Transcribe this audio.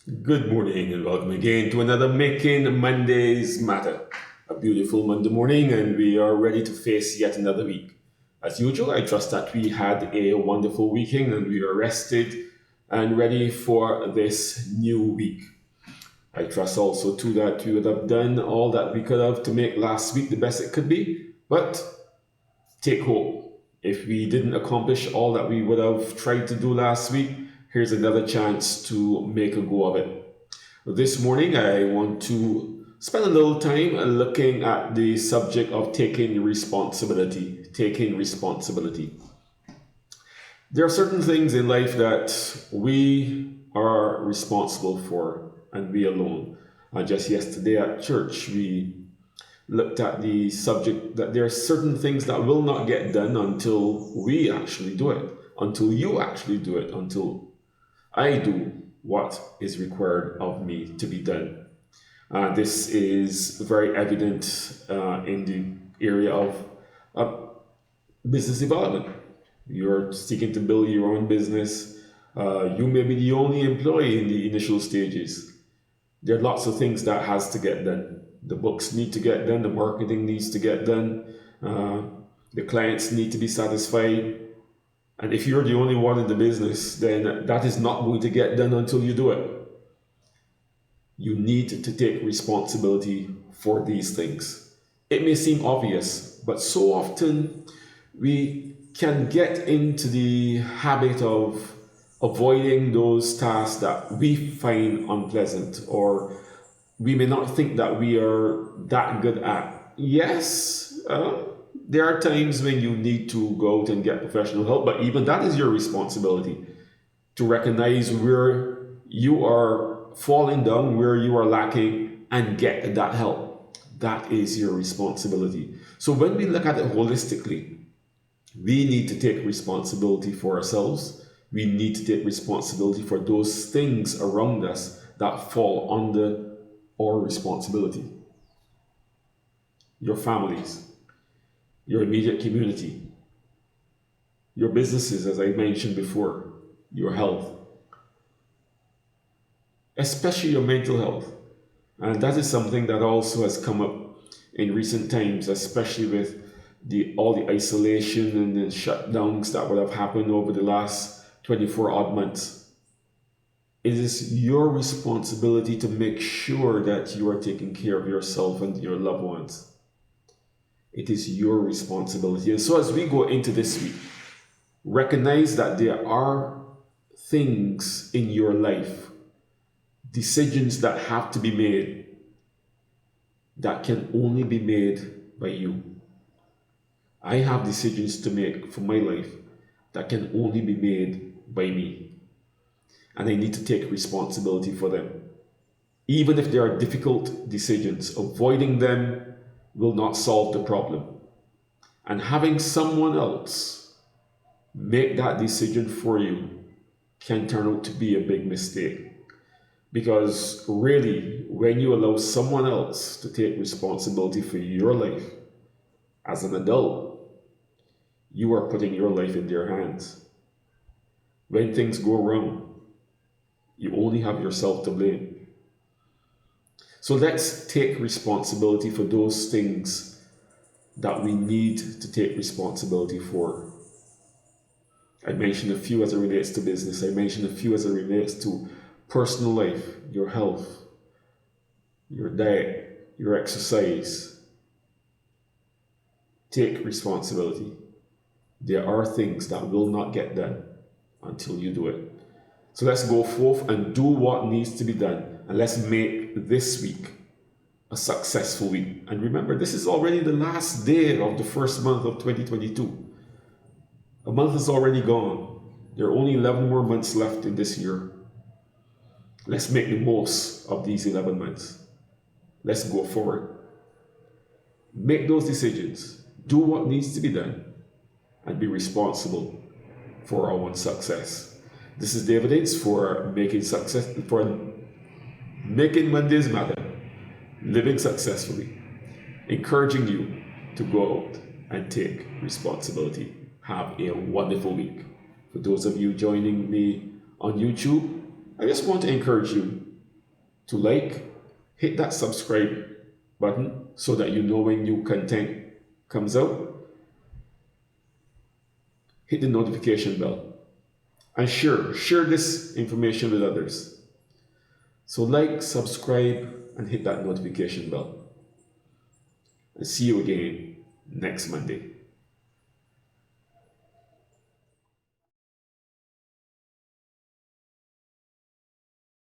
Good morning and welcome again to another Making Mondays Matter. A beautiful Monday morning, and we are ready to face yet another week. As usual, I trust that we had a wonderful weekend and we are rested and ready for this new week. I trust also too that we would have done all that we could have to make last week the best it could be. But take hope. If we didn't accomplish all that we would have tried to do last week, here's another chance to make a go of it. This morning, I want to spend a little time looking at the subject of taking responsibility. Taking responsibility. There are certain things in life that we are responsible for, and we alone. Just yesterday at church, we looked at the subject that there are certain things that will not get done until we actually do it, until you actually do it, until I do what is required of me to be done. This is very evident in the area of uh, business development. You're seeking to build your own business. You may be the only employee in the initial stages. There are lots of things that has to get done. The books need to get done. The marketing needs to get done. Uh, the clients need to be satisfied. And if you're the only one in the business, then that is not going to get done until you do it. You need to take responsibility for these things. It may seem obvious, but so often we can get into the habit of avoiding those tasks that we find unpleasant or we may not think that we are that good at. Yes, there are times when you need to go out and get professional help, but even that is your responsibility to recognize where you are falling down, where you are lacking, and get that help. That is your responsibility. So when we look at it holistically, we need to take responsibility for ourselves. We need to take responsibility for those things around us that fall under our responsibility. Your families, your immediate community, your businesses, as I mentioned before, your health, especially your mental health. And that is something that also has come up in recent times, especially with the all the isolation and the shutdowns that would have happened over the last 24 odd months. It is your responsibility to make sure that you are taking care of yourself and your loved ones. It is your responsibility. And so as we go into this week, recognize that there are things in your life, decisions that have to be made that can only be made by you. I have decisions to make for my life that can only be made by me. And I need to take responsibility for them. Even if they are difficult decisions, avoiding them will not solve the problem. And having someone else make that decision for you can turn out to be a big mistake. Because really, when you allow someone else to take responsibility for your life as an adult, you are putting your life in their hands. When things go wrong, you only have yourself to blame. So let's take responsibility for those things that we need to take responsibility for. I mentioned a few as it relates to business. I mentioned a few as it relates to personal life, your health, your diet, your exercise. Take responsibility. There are things that will not get done until you do it. So let's go forth and do what needs to be done. And let's make this week a successful week. And remember, this is already the last day of the first month of 2022. A month is already gone. There are only 11 more months left in this year. Let's make the most of these 11 months. Let's go forward. Make those decisions. Do what needs to be done and be responsible for our own success. This is David Ince for making Mondays matter, living successfully, encouraging you to go out and take responsibility. Have a wonderful week. For those of you joining me on YouTube, I just want to encourage you. to like, hit that subscribe button so that you know when new content comes out. Hit the notification bell and share this information with others. So like, subscribe, and hit that notification bell. And see you again next Monday.